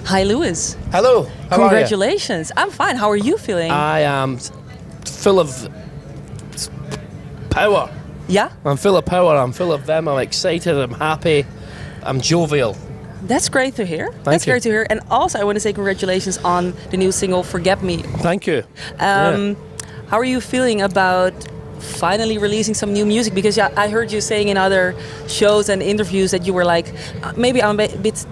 Hi, Lewis. Hello. How Congratulations. I'm fine. How are you feeling? are you? I am full of power. Yeah? I'm full of power. I'm full of them. I'm excited. I'm happy. I'm jovial. That's great to hear. Thank you. Great to hear. And also, I want to say congratulations on the new single, Forget Me. Thank you. How are you feeling about finally releasing some new music? Because I heard you saying in other shows and interviews that you were like, maybe I'm a bit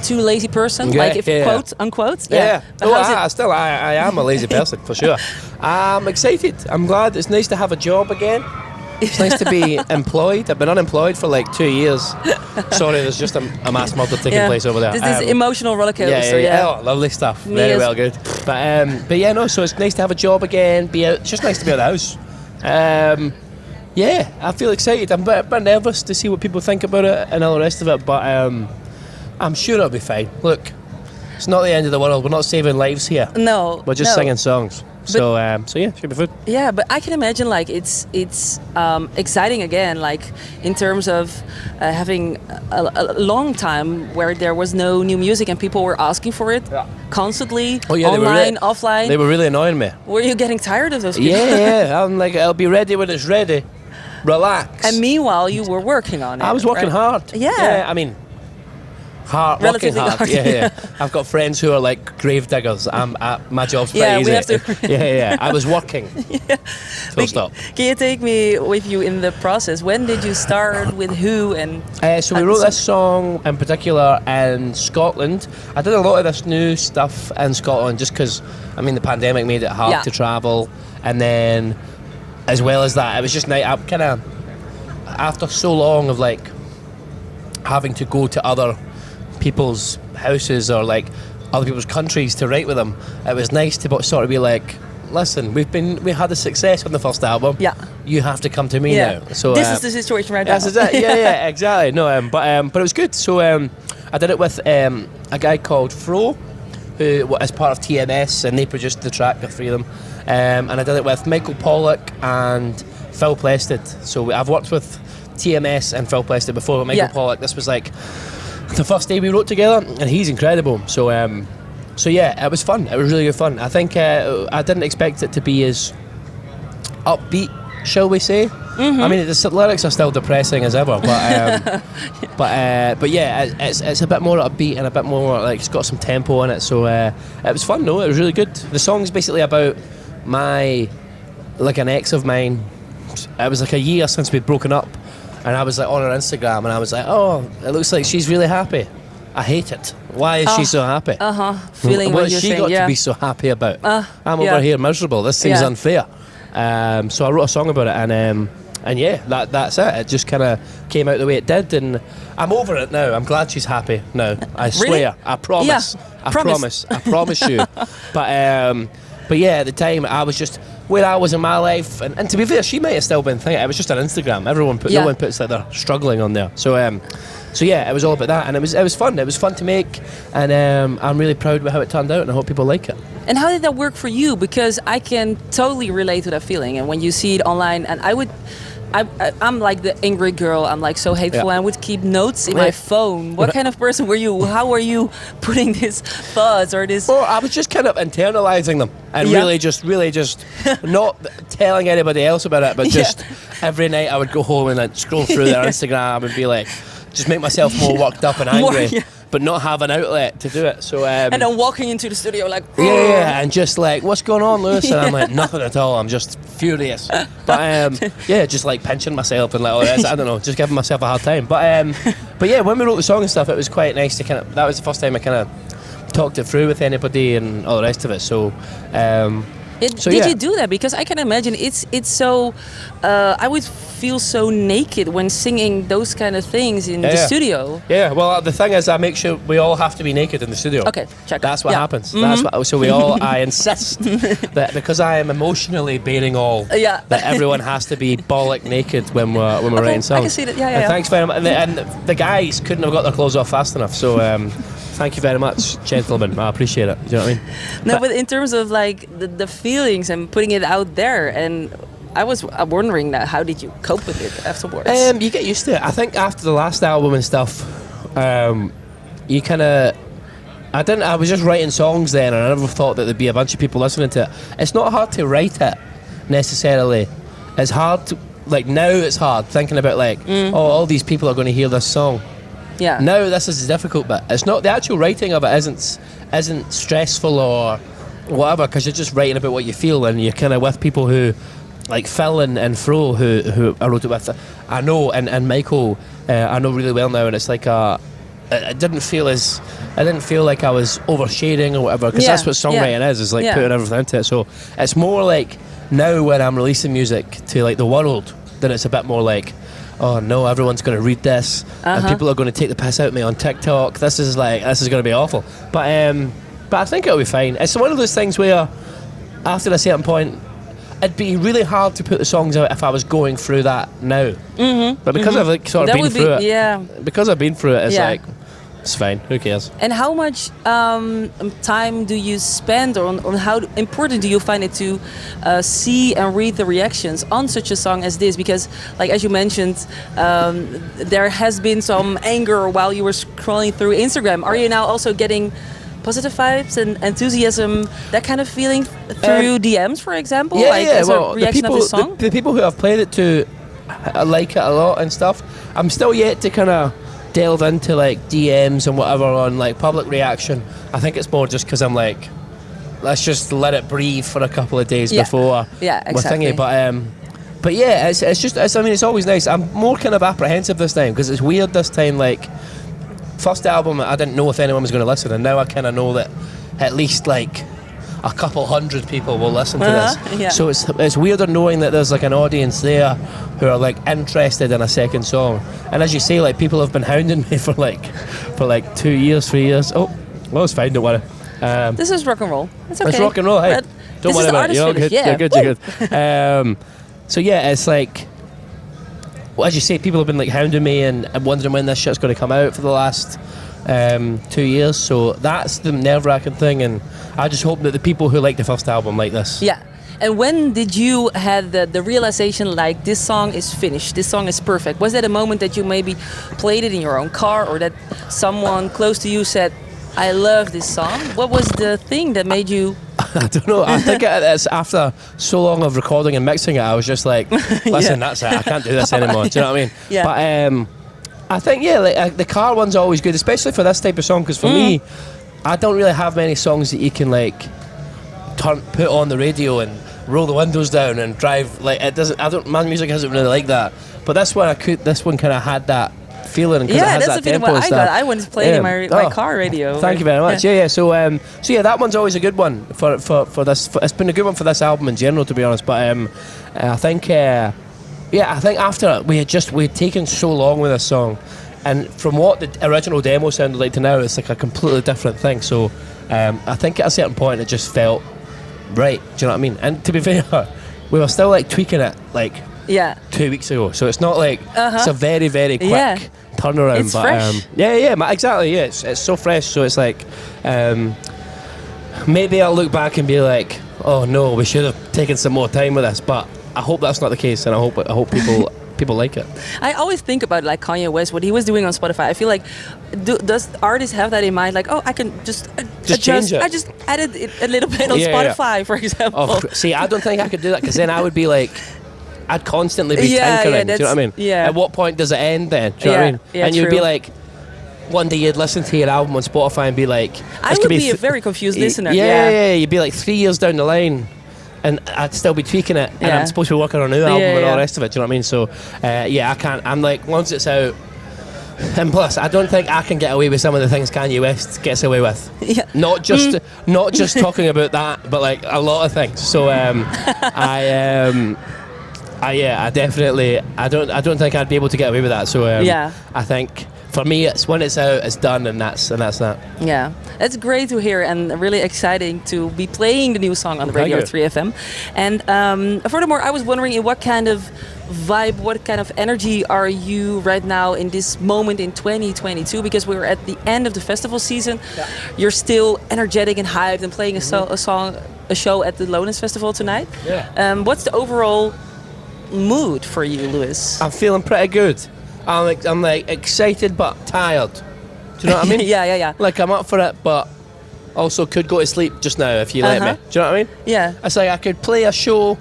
too lazy person, quote unquote. Yeah. But Oh, how's it? I am a lazy person for sure. I'm excited. I'm glad. It's nice to have a job again. It's nice to be employed. I've been unemployed for like 2 years. Sorry, there's just a mass murder taking place over there. This emotional roller coaster. Yeah. Oh, lovely stuff. Very well, good. But yeah, no. So it's nice to have a job again. Be out. It's just nice to be out of the house. Yeah, I feel excited. I'm a bit nervous to see what people think about it and all the rest of it. But I'm sure it'll be fine. Look, it's not the end of the world. We're not saving lives here. No, we're just singing songs. So yeah, should be fun. Yeah, but I can imagine like it's exciting again, like in terms of having a long time where there was no new music and people were asking for it constantly, online, offline. They were really annoying me. Were you getting tired of those people? Yeah. I'm like, I'll be ready when it's ready. Relax. And meanwhile, you were working on it. I was working hard. Yeah. I mean, working hard. Yeah. I've got friends who are like grave diggers. My job's pretty easy. We have to. Yeah. I was working. Full stop. Can you take me with you in the process? When did you start? With who? And so we wrote this song in particular in Scotland. I did a lot of this new stuff in Scotland just because, I mean, the pandemic made it hard to travel, and then as well as that, it was just night. I'm kind of after so long of like having to go to other people's houses or like other people's countries to write with them. It was nice to sort of be like, listen, we had a success on the first album. Yeah, you have to come to me now. So this is the situation right now. This is it. Yeah, exactly. No, but it was good. So I did it with a guy called Fro, who is part of TMS, and they produced the track, the three of them. And I did it with Michael Pollock and Phil Plested. So I've worked with TMS and Phil Plested before. With Michael Pollock, this was like the first day we wrote together, and he's incredible. So yeah, it was fun. It was really good fun. I think I didn't expect it to be as upbeat, shall we say? I mean, the lyrics are still depressing as ever, but yeah, it's a bit more upbeat and a bit more like it's got some tempo in it. So it was fun. No, it was really good. The song's basically about an ex of mine. It was like a year since we'd broken up. And I was like on her Instagram, and I was like, "Oh, it looks like she's really happy. I hate it. Why is she so happy? Feeling what you're she saying, got to be so happy about? I'm over yeah. here miserable. This seems unfair." So I wrote a song about it, and yeah, that's it. It just kind of came out the way it did, and I'm over it now. I'm glad she's happy now. I swear. Really? I promise. Yeah, I promise you. But yeah, at the time I was just where I was in my life, and to be fair, she might have still been thinking it was just on Instagram. No one puts like they're struggling on there. So yeah, it was all about that, and it was fun. It was fun to make, and I'm really proud with how it turned out, and I hope people like it. And how did that work for you? Because I can totally relate to that feeling, and when you see it online, and I'm like the angry girl. I'm like so hateful. I would keep notes in my phone. What kind of person were you? How were you putting these thoughts or this? Well, I was just kind of internalizing them and really just not telling anybody else about it, but just every night I would go home and like scroll through their Instagram and be like, just make myself more worked up and angry. But not have an outlet to do it. So and then walking into the studio like and just like, what's going on, Lewis? And I'm like, nothing at all. I'm just furious. But just like pinching myself and like all this. I don't know, just giving myself a hard time. But yeah, when we wrote the song and stuff, it was quite nice to that was the first time I kind of talked it through with anybody and all the rest of it. So. Did you do that? Because I can imagine it's so. I would feel so naked when singing those kind of things in the studio. Yeah, well, the thing is, I make sure we all have to be naked in the studio. Okay, check. That's what happens. Mm-hmm. So we all. I insist that because I am emotionally bearing all, that everyone has to be bollock naked when we're writing songs. I can see that. Yeah. And thanks very much. And the guys couldn't have got their clothes off fast enough. So. Thank you very much, gentlemen. I appreciate it. Do you know what I mean? No, but in terms of like the feelings and putting it out there, and I was wondering that how did you cope with it afterwards? You get used to it. I think after the last album and stuff, you kind of I was just writing songs then, and I never thought that there'd be a bunch of people listening to it. It's not hard to write it necessarily. It's hard to, like, now it's hard thinking about like, oh, all these people are going to hear this song. Yeah. Now this is the difficult bit. It's not the actual writing of it isn't stressful or whatever, because you're just writing about what you feel, and you're kind of with people who, like Phil and Fro, who I wrote it with. I know, and Michael, I know really well now, and it's like it didn't feel like I was overshading or whatever, because that's what songwriting is like putting everything into it. So it's more like now when I'm releasing music to like the world, then it's a bit more like, oh no, everyone's going to read this, and people are going to take the piss out of me on TikTok. This is going to be awful. But I think it'll be fine. It's one of those things where after a certain point, it'd be really hard to put the songs out if I was going through that now. But because I've like sort of been through it, because I've been through it, it's like, it's fine. Who cares? And how much time do you spend on how important do you find it to see and read the reactions on such a song as this? Because, like as you mentioned, there has been some anger while you were scrolling through Instagram. Are you now also getting positive vibes and enthusiasm, that kind of feeling through DMs, for example? As a reaction of the song? The people who I've played it to like it a lot and stuff. I'm still yet to kind of delve into like DMs and whatever on like public reaction. I think it's more just because I'm like, let's just let it breathe for a couple of days before exactly. we're thingy. But yeah, it's always nice. I'm more kind of apprehensive this time because it's weird this time. Like, first album, I didn't know if anyone was going to listen, and now I kind of know that at least like a couple hundred people will listen to this. Yeah. So it's weirder knowing that there's like an audience there who are like interested in a second song. And as you say, like people have been hounding me for like 2 years, 3 years. Oh, well, it's fine. Don't worry. This is rock and roll. It's okay. It's rock and roll. Hey, but don't worry about it. You're good. Yeah. You're good. You're good. So yeah, it's like, well, as you say, people have been like hounding me and wondering when this shit's going to come out for the last 2 years. So that's the nerve-wracking thing, and I just hope that the people who like the first album like this. Yeah. And when did you had the realization like this song is finished, this song is perfect? Was that a moment that you maybe played it in your own car, or that someone close to you said, I love this song? What was the thing that made you... I don't know. I think it's after so long of recording and mixing it, I was just like, listen, that's it. I can't do this anymore. Do you know what I mean? Yeah. But I think, like, the car one's always good, especially for this type of song, because for me, I don't really have many songs that you can, like, put on the radio and roll the windows down and drive. Like, it doesn't. My music isn't really like that. But this one, this one kind of had that feeling, because it has that tempo and stuff. I wanted to play it in my car radio. Thank you very much. Yeah. So that one's always a good one for this. It's been a good one for this album in general, to be honest. But I think after we had taken so long with this song, and from what the original demo sounded like to now, it's like a completely different thing. So I think at a certain point it just felt right. Do you know what I mean? And to be fair, we were still like tweaking it like 2 weeks ago. So it's not like it's a very, very quick turnaround. It's fresh. Exactly. Yeah, it's so fresh. So it's like maybe I'll look back and be like, oh no, we should have taken some more time with this. But I hope that's not the case, and I hope people like it. I always think about like Kanye West, what he was doing on Spotify. I feel like does artists have that in mind? Like, oh, I can just adjust, change it. I just added it a little bit on Spotify, for example. Oh, see, I don't think I could do that, because then I would be like, I'd constantly be tinkering. Do you know what I mean? Yeah. At what point does it end then? Do you know what I mean? Yeah, and you'd true. be like, one day you'd listen to your album on Spotify and be like, I would be a very confused listener. Yeah. You'd be like 3 years down the line, and I'd still be tweaking it, and I'm supposed to be working on a new album and all the rest of it. Do you know what I mean? So, I can't. I'm like, once it's out, and plus, I don't think I can get away with some of the things Kanye West gets away with. Yeah. Not just talking about that, but like a lot of things. So, I definitely, I don't think I'd be able to get away with that. So, I think for me, it's when it's out, it's done, and that's that. Yeah, it's great to hear, and really exciting to be playing the new song on the radio at 3FM. And furthermore, I was wondering, in what kind of vibe, what kind of energy are you right now in this moment in 2022? Because we're at the end of the festival season. Yeah. You're still energetic and hyped and playing a show at the Lowlands Festival tonight. Yeah. What's the overall mood for you, Lewis? I'm feeling pretty good. I'm like excited but tired. Do you know what I mean? Yeah. Like, I'm up for it, but also could go to sleep just now if you let me. Do you know what I mean? Yeah. It's like I could play a show,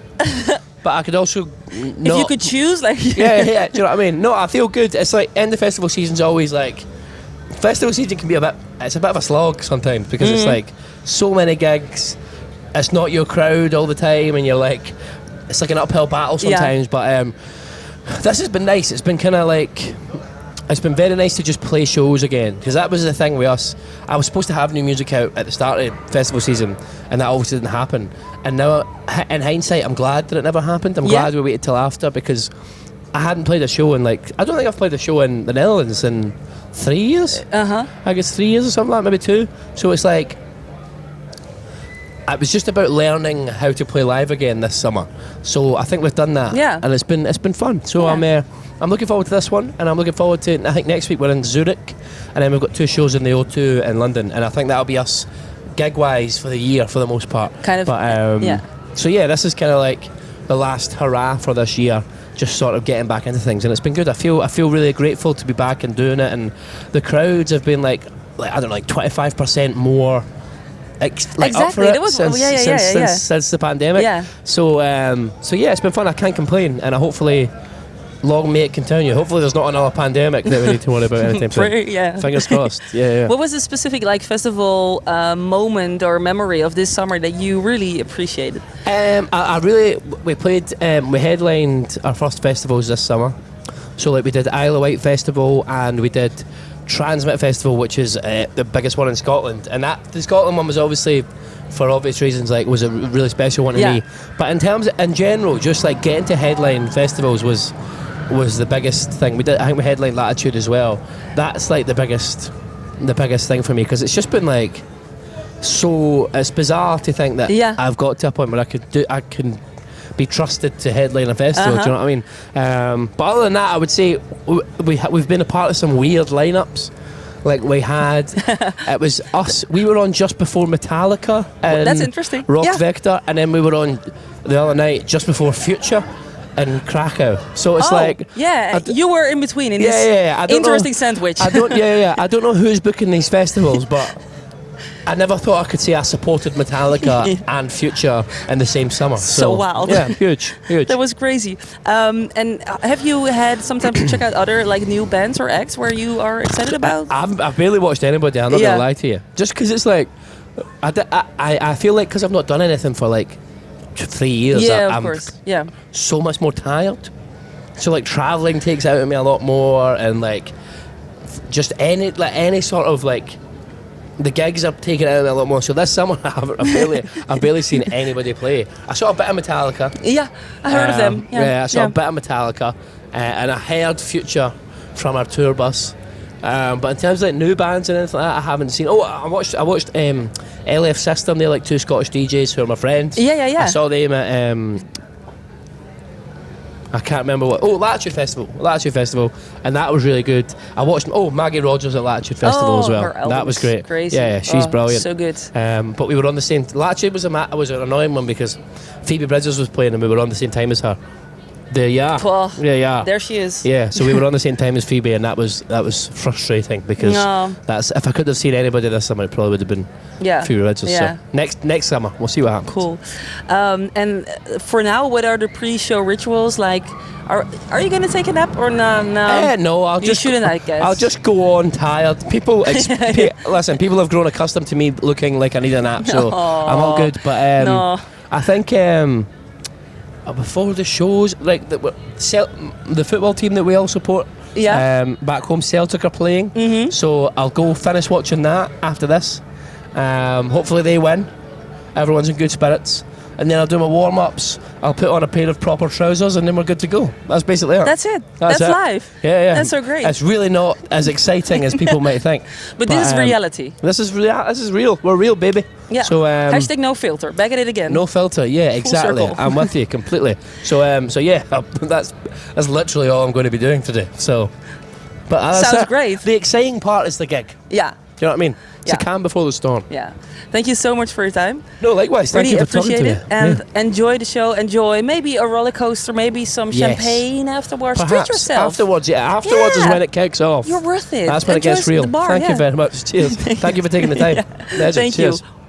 but I could also not. If you could choose, like. yeah. Do you know what I mean? No, I feel good. It's like end of festival season's always like. Festival season can be it's a bit of a slog sometimes because it's like so many gigs. It's not your crowd all the time, and you're like, it's like an uphill battle sometimes. But this has been nice. It's been kind of like. It's been very nice to just play shows again, because that was the thing with us. I was supposed to have new music out at the start of festival season, and that obviously didn't happen. And now, in hindsight, I'm glad that it never happened. I'm glad we waited till after, because I hadn't played a show in I don't think I've played a show in the Netherlands in 3 years. I guess 3 years or something like that, maybe 2. So it's like, it was just about learning how to play live again this summer. So I think we've done that, and it's been fun. So I'm looking forward to this one, and I'm looking forward to. I think next week we're in Zurich, and then we've got 2 shows in the O2 in London, and I think that'll be us gig-wise for the year for the most part. Kind of. But So this is kind of like the last hurrah for this year. Just sort of getting back into things, and it's been good. I feel really grateful to be back and doing it, and the crowds have been like I don't know, like 25% more. Exactly. Up for it since the pandemic. Yeah. So it's been fun. I can't complain, and hopefully long may it continue. Hopefully there's not another pandemic that we need to worry about anytime soon. Fingers crossed. Yeah. What was a specific festival moment or memory of this summer that you really appreciated? We headlined our first festivals this summer. So we did Isle of Wight Festival, and we did Transmit Festival, which is the biggest one in Scotland, and the Scotland one was obviously, for obvious reasons, was a really special one to me. But in general, just getting to headline festivals was the biggest thing. I think we headlined Latitude as well. That's the biggest thing for me, because it's just been so. It's bizarre to think that I've got to a point where I can be trusted to headline a festival. Do you know what I mean? But other than that, I would say we've been a part of some weird lineups. We had, it was us. We were on just before Metallica. That's interesting. Rock Vector, and then we were on the other night just before Future in Krakow. So it's you were in between in this interesting sandwich. I don't know who's booking these festivals, but I never thought I could say I supported Metallica and Future in the same summer. So wild. Yeah, huge. That was crazy. And have you had some time to check out other new bands or acts where you are excited about? I've barely watched anybody. I'm not gonna lie to you. Just because it's I feel because I've not done anything for 3 years. Of course. Yeah. So much more tired. So traveling takes out of me a lot more, and just any sort of the gigs are taking it out of me a lot more. So this summer, I've barely seen anybody play. I saw a bit of Metallica. Yeah, I heard of them. I saw a bit of Metallica, and I heard Future from our tour bus. But in terms of new bands and anything like that, I haven't seen. Oh, I watched LF System. They're 2 Scottish DJs who are my friends. Yeah. I saw them at I can't remember what. Oh, Latitude Festival, and that was really good. I watched. Maggie Rogers at Latitude Festival as well. That was great. Crazy. Yeah, she's brilliant. So good. But we were on the same. Latitude was an annoying one because Phoebe Bridgers was playing, and we were on the same time as her. There she is. Yeah, so we were on the same time as Phoebe, and that was frustrating because if I could have seen anybody this summer, it probably would have been Phoebe Bridgers. Yeah. So next summer, we'll see what happens. Cool. And for now, what are the pre-show rituals like? Are you going to take a nap or no? No, You shouldn't, I guess. I'll just go on tired. Listen, people have grown accustomed to me looking like I need a nap, so I'm all good. But I think. Before the shows, the football team that we all support, back home, Celtic are playing. So I'll go finish watching that after this. Hopefully they win. Everyone's in good spirits. And then I'll do my warm-ups. I'll put on a pair of proper trousers, and then we're good to go. That's basically it. That's it. That's life. Yeah. That's so great. It's really not as exciting as people might think. But this is reality. This is real. We're real, baby. Yeah. So hashtag no filter. Back at it again. No filter. Yeah, exactly. I'm with you completely. So that's literally all I'm going to be doing today. So, but sounds great. The exciting part is the gig. Yeah. Do you know what I mean? It's a calm before the storm. Yeah. Thank you so much for your time. No, likewise. Thank Really you for talking appreciate to it. me. And enjoy the show. Enjoy maybe a roller coaster, maybe some champagne afterwards. Treat Perhaps yourself. afterwards, Afterwards is when it kicks off. You're worth it. That's when it gets Enjoy real. the bar, Thank you very much. Cheers. Thank you for taking the time. Legend. Thank Cheers. you.